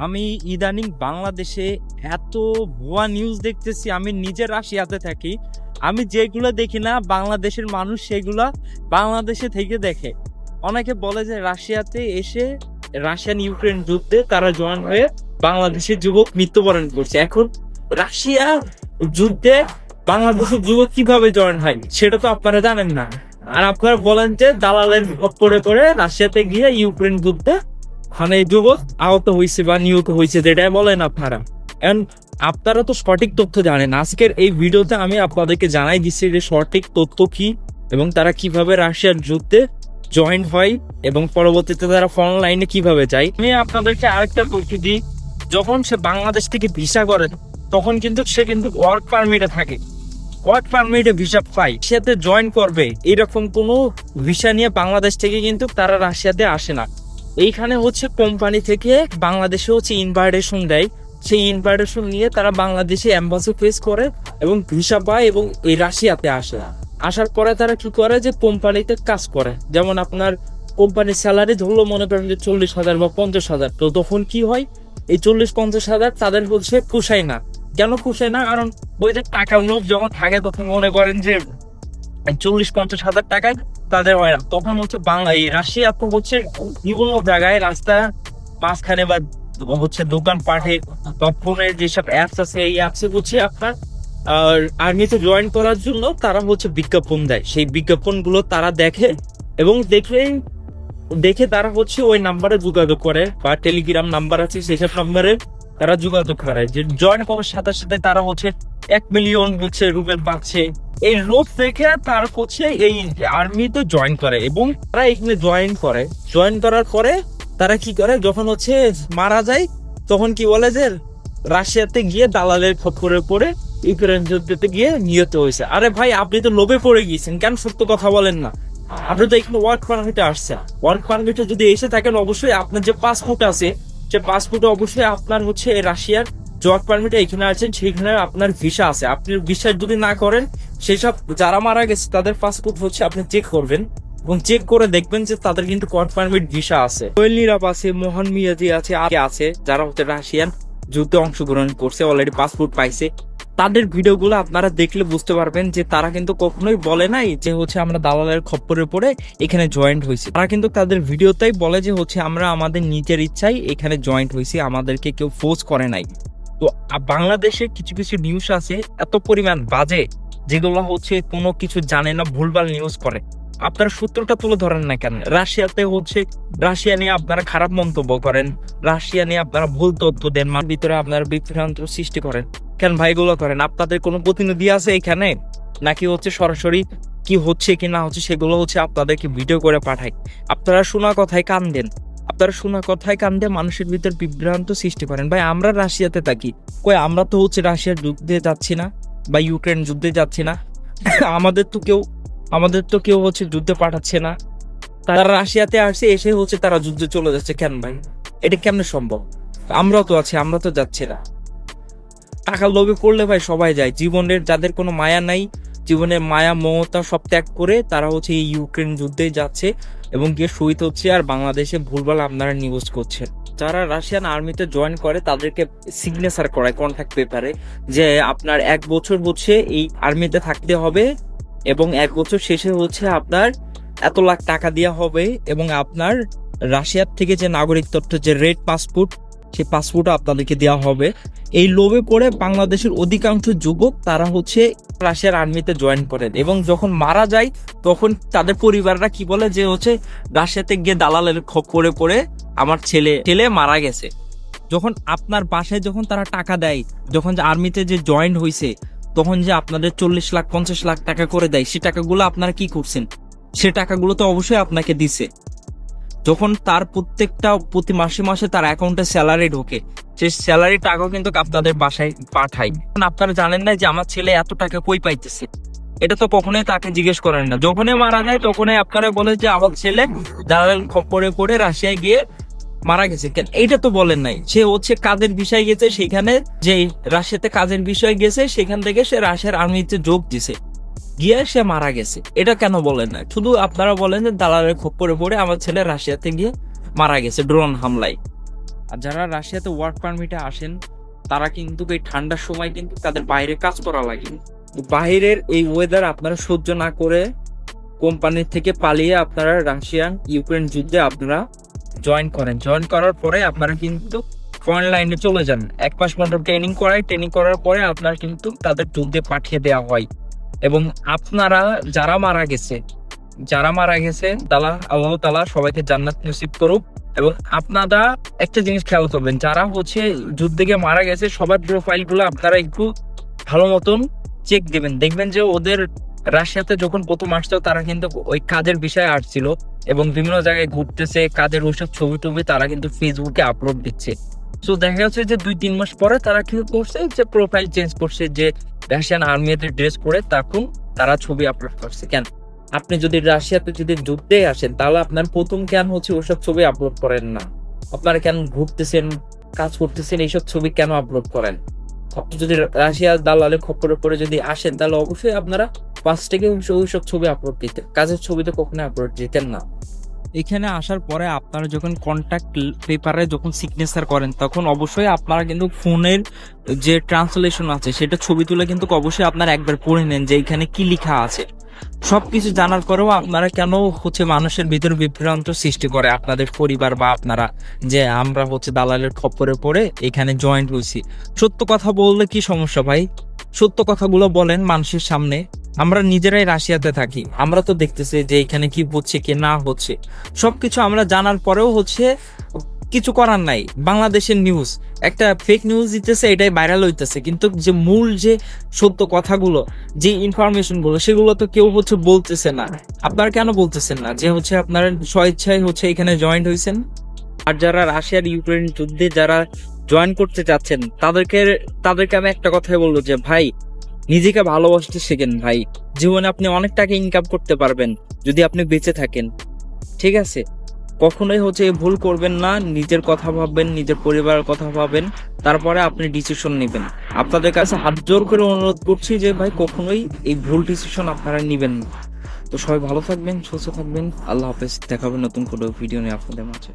আমি ইদানিং বাংলাদেশে এত ভুয়া নিউজ দেখতেছি। আমি নিজে রাশিয়াতে থাকি, আমি যেগুলো দেখি না বাংলাদেশের মানুষ সেগুলা বাংলাদেশে থেকে দেখে। অনেকে বলে যে রাশিয়াতে এসে রাশিয়ান ইউক্রেন যুদ্ধে তারা জয়েন হয়ে বাংলাদেশের যুবক মৃত্যুবরণ করছে। এখন রাশিয়া যুদ্ধে বাংলাদেশের যুবক কিভাবে জয়েন হয় সেটা তো আপনারা জানেন না। আর আপনারা বলেন যে দালালের পরে পরে রাশিয়াতে গিয়ে ইউক্রেন যুদ্ধে মানে যুবক আহত হয়েছে বা নিহত হয়েছে, যেটাই বলেন আপনারা। এখন আপনারা তো সঠিক তথ্য জানেন। আজকের এই ভিডিওতে আমি আপনাদেরকে জানাই দিচ্ছি যে সঠিক তথ্য কি এবং তারা কিভাবে রাশিয়ার যুদ্ধে জয়েন হয় এবং পরবর্তীতে তারা ফ্রন্ট লাইনে কিভাবে যায়। আমি আপনাদেরকে আরেকটা তথ্য দিই, যখন সে বাংলাদেশ থেকে ভিসা করে তখন কিন্তু সে কিন্তু ওয়ার্ক পারমিটে থাকে, ওয়ার্ক পারমিটে ভিসা পায়, সাথে জয়েন করবে এরকম কোনো ভিসা নিয়ে বাংলাদেশ থেকে কিন্তু তারা রাশিয়াতে আসে না। এইখানে হচ্ছে কোম্পানি থেকে বাংলাদেশে হচ্ছে ইনভাইটেশন দেয়, সেই ইনভাইটেশন নিয়ে তারা বাংলাদেশে এম্বাসি ফেস করে এবং ভিসা পায় এবং এই রাশিয়াতে আসে। আসার পরে তারা কি করে যে কোম্পানিতে কাজ করে। যেমন আপনার কোম্পানির স্যালারি ধরলো মনে করেন যে 40,000 বা 50,000, তো তখন কি হয় এই 40-50,000 তাদের হচ্ছে পোষায় না। কেন পোষায় না? কারণ ওই যে টাকার লোভ যখন থাকে তখন মনে করেন যে 40-50,000 টাকায় তাদের হয় না। তখন হচ্ছে বাংলা এই রাশিয়া তো হচ্ছে বিভিন্ন জায়গায় রাস্তা মাঝখানে বা হচ্ছে দোকান পাঠে বা ফোনের যেসব অ্যাপস আছে এই অ্যাপসে হচ্ছে আপনার আর্মিতে জয়েন করার জন্য তারা হচ্ছে বিজ্ঞাপন দেয়। সেই বিজ্ঞাপনগুলো তারা দেখে এবং দেখে তারা হচ্ছে ওই নাম্বারে যোগাযোগ করে বা টেলিগ্রাম নাম্বার আছে সেসব নাম্বারে তারা যোগাযোগ করে যে জয়েন করার সাথে সাথে তারা হচ্ছে 1 মিলিয়ন হচ্ছে রুবেল পাচ্ছে। এই রোড থেকে তার হচ্ছে এই আর্মিতে জয়েন করে এবং তারা এখানে জয়েন করার পরে তারা কি করে যখন হচ্ছে মারা যায় তখন কি বলে যে রাশিয়াতে গিয়ে দালালের খপ্পরে পড়ে ইউক্রেন যুদ্ধতে গিয়ে নিহত হয়েছে। আরে ভাই, আপনি তো লোভে পড়ে গিয়েছেন, কেন সত্য কথা বলেন না? আপনি তো এখানে ওয়ার্ক পারমিটে আসছেন, ওয়ার্ক পারমিটে যদি এসে থাকেন অবশ্যই আপনার যে পাসপোর্ট আছে সে পাসপোর্টে অবশ্যই আপনার হচ্ছে রাশিয়ার ওয়ার্ক পারমিটে এখানে আছেন সেখানে আপনার ভিসা আছে। আপনি ভিসা যদি না করেন সেসব যারা মারা গেছে তাদের পাসপোর্ট হচ্ছে আপনি চেক করবেন এবং চেক করে দেখবেন যে তাদের কিন্তু ওয়ার্ক পারমিট ভিসা আছে। কোয়েল নিরাপ আছে, মোহন মিয়াজি আছে যারা হচ্ছে রাশিয়ান যুদ্ধে অংশগ্রহণ করছে, অলরেডি পাসপোর্ট পাইছে। তাদের ভিডিওগুলো আপনারা দেখলে বুঝতে পারবেন যে তারা কিন্তু কখনোই বলে নাই যে হচ্ছে আমরা দালালের খপ্পরে পড়ে এখানে জয়েন্ট হয়েছি। তারা কিন্তু তাদের ভিডিওতেই বলে যে হচ্ছে আমরা আমাদের নিজের ইচ্ছায় এখানে জয়েন্ট হয়েছি, আমাদেরকে কেউ ফোর্স করে নাই। তো বাংলাদেশে কিছু কিছু নিউজ আছে এত পরিমাণ বাজে যেগুলো হচ্ছে কোনো কিছু জানে না, ভুলভাল নিউজ করে। আপনারা সূত্রটা তুলে ধরেন না কেন? রাশিয়াতে হচ্ছে রাশিয়া নিয়ে আপনারা খারাপ মন্তব্য করেন, রাশিয়া নিয়ে আপনারা ভুল তথ্য দেন, মান ভিতরে আপনারা বিভ্রান্ত সৃষ্টি করেন। কেন ভাই এগুলো করেন? আপনাদের কোনো প্রতিনিধি আছে এখানে নাকি হচ্ছে সরাসরি কি হচ্ছে কি না হচ্ছে সেগুলো হচ্ছে আপনাদেরকে ভিডিও করে পাঠায়? আপনারা শোনা কথায় কান দেন, মানুষের ভিতর বিভ্রান্ত সৃষ্টি করেন। ভাই আমরা রাশিয়াতে থাকি, কই আমরা তো হচ্ছে রাশিয়ার যুদ্ধে যাচ্ছি না বা ইউক্রেন যুদ্ধে যাচ্ছি না। আমাদের তো কেউ হচ্ছে যুদ্ধে পাঠাচ্ছে না। তারা রাশিয়াতে আসছে, এসে হচ্ছে তারা যুদ্ধে চলে যাচ্ছে। কেন ভাই এটা কেমনে সম্ভব? আমরাও তো আছি, আমরা তো যাচ্ছি না। টাকা লোভে পড়লে ভাই সবাই যায়। জীবনের যাদের কোনো মায়া নাই, জীবনের মায়া মমতা সব ত্যাগ করে তারা হচ্ছে এই ইউক্রেন যুদ্ধে যাচ্ছে এবং গিয়ে শহীদ হচ্ছে। আর বাংলাদেশে ভুলভাল আপনারা নিউজ করছেন। যারা রাশিয়ান আর্মিতে জয়েন করে তাদেরকে সিগনেচার করায় কন্ট্রাক্ট পেপারে যে আপনার 1 বছর হচ্ছে এই আর্মিতে থাকতে হবে এবং 1 বছর শেষে হচ্ছে আপনার এত লাখ টাকা দেওয়া হবে এবং আপনার রাশিয়ার থেকে যে নাগরিক তথ্য যে রেড পাসপোর্ট সেই পাসপোর্ট আপনাদেরকে দেওয়া হবে। এই লোভে পড়ে বাংলাদেশের অধিকাংশ যুবক তারা হচ্ছে রাশিয়ার আর্মিতে জয়েন করেন এবং যখন মারা যায় তখন তাদের পরিবাররা কি বলে যে হচ্ছে রাশিয়াতে গিয়ে দালালের খপ্পরে পড়ে আমার ছেলে মারা গেছে। যখন আপনার বাসায় যখন তারা টাকা দেয়, যখন যে আর্মিতে যে জয়েন হয়েছে তখন যে আপনাদের 40 লাখ 50 লাখ টাকা করে দেয়, সে টাকাগুলো আপনারা কি করছেন? সে টাকাগুলো তো অবশ্যই আপনাকে দিছে। যখন তার প্রতি মাসে তার অ্যাকাউন্টে স্যালারি ঢোকে, সেই স্যালারি টাকাও কিন্তু আপনাদের বাসায় পাঠায়। আপনারা জানেন না যে আমার ছেলে এত টাকা কই পাইতেছে, এটা তো কখনোই তাকে জিজ্ঞেস করেন না। যখনই মারা যায় তখনই আপনারা বলে যে আমার ছেলে দালাল খপ্পরে পড়ে রাশিয়ায় গিয়ে মারা গেছে। কেন এইটা তো বলেন নাই? সে হচ্ছে কাজের বিষয় গেছে, সেখানে যে রাশিয়াতে কাজের বিষয় গেছে সেখান থেকে সে রাশিয়ার আর্মিতে যোগ দিছে, গিয়ে সে মারা গেছে। এটা কেন বলেন না? শুধু আপনারা বলেন যে দালালের খপ্পরে পড়ে আমার ছেলে রাশিয়াতে গিয়ে মারা গেছে ড্রোন হামলায়। আর যারা রাশিয়াতে ওয়ার্ক পারমিটে আসেন তারা কিন্তু এই ঠান্ডার সময় কিন্তু তাদের বাইরে কাজ করা লাগে। বাইরের এই ওয়েদার আপনারা সহ্য না করে কোম্পানির থেকে পালিয়ে আপনারা রাশিয়ান ইউক্রেন যুদ্ধে আপনারা জয়েন করার পরে আপনারা কিন্তু ফ্রন্ট লাইনে চলে যান। 1 মাস মতো ট্রেনিং করার পরে আপনার কিন্তু তাদের যুদ্ধে পাঠিয়ে দেওয়া হয়। এবং আপনারা যারা মারা গেছে আল্লাহ তাআলা সবাইকে জান্নাত নসিব করুক। এবং আপনারা একটা জিনিস খেয়াল করবেন, যারা যুদ্ধে গিয়ে মারা গেছে সবার প্রোফাইলগুলো আপনারা একটু ভালো মতন চেক দিবেন। দেখবেন যে ওদের রাশিয়াতে যখন প্রথম আসতো তারা কিন্তু ওই কাজের বিষয়ে আসছিল এবং বিভিন্ন জায়গায় ঘুরতেছে, কাজের ওইসব ছবি টবি তারা কিন্তু ফেসবুকে আপলোড দিচ্ছে। তো দেখা যাচ্ছে যে 2-3 মাস পরে তারা কি করছে, যে প্রোফাইল চেঞ্জ করছে, যে রাশিয়ান আর্মিদের ড্রেস পরে তখন তারা ছবি আপলোড করছে। কেন আপনি যদি রাশিয়াতে যদি যুদ্ধে আসেন তাহলে আপনার প্রথম কেন ওইসব ছবি আপলোড করেন না? আপনারা কেন ঘুরতেছেন, কাজ করতেছেন, এইসব ছবি কেন আপলোড করেন? আপনি যদি রাশিয়ার দালালের খপ্পরে পরে যদি আসেন তাহলে অবশ্যই আপনারা ফার্স্ট থেকে ওইসব ছবি আপলোড দিতেন, কাজের ছবি তো কখনো আপলোড দিতেন না। এখানে আসার পরে আপনারা যখন কন্ট্যাক্ট পেপারে যখন সিগনেচার করেন তখন অবশ্যই আপনারা কিন্তু ফোনের যে ট্রান্সলেশন আছে সেটা ছবি তুলে কিন্তু অবশ্যই আপনারা একবার পড়ে নেন যে এখানে কি লেখা আছে। সবকিছু জানার পরেও আপনারা কেন মানুষের ভিতরে বিভ্রান্ত সৃষ্টি করে আপনাদের পরিবার বা আপনারা, যে আমরা দালালের খপ্পরে পড়ে এখানে জয়েন্ট হয়েছি। সত্য কথা বললে কি সমস্যা ভাই? সত্য কথাগুলো বলেন মানুষের সামনে। আমরা নিজেরাই রাশিয়াতে থাকি, আমরা তো দেখতেছি যে এখানে কি হচ্ছে কি না হচ্ছে, সবকিছু আমরা জানার পরেও কিছু করার নাই। বাংলাদেশের নিউজ একটা ফেক নিউজ দিতেছে, এটাই ভাইরাল হইতেছে, কিন্তু যে মূল যে সত্য কথাগুলো, যে ইনফরমেশন গুলো, সেগুলো তো কেউ বলতেছে না। আপনারা কেন বলতেছেন না যে আপনারা স্বেচ্ছায় এখানে জয়েন্ট হয়েছেন? আর যারা রাশিয়ার ইউক্রেন যুদ্ধে যারা জয়েন করতে চাচ্ছেন তাদেরকে আমি একটা কথাই বলবো যে ভাই, নিজেকে ভালোবাসতে শেখেন ভাই। জীবনে আপনি অনেক টাকা ইনকাম করতে পারবেন যদি আপনি বেঁচে থাকেন, ঠিক আছে? কখনোই ভুল করবেন না, নিজের কথা ভাববেন, নিজের পরিবারের কথা ভাববেন, তারপরে আপনি ডিসিশন নেবেন। আপনাদের কাছে হাত জোর করে অনুরোধ করছি যে ভাই কখনোই এই ভুল ডিসিশন আপনারা নেবেন না। তো সবাই ভালো থাকবেন, সুস্থ থাকবেন, আল্লাহ হাফেজ। দেখা হবে নতুন কোনো ভিডিও নিয়ে আপনাদের মাঝে।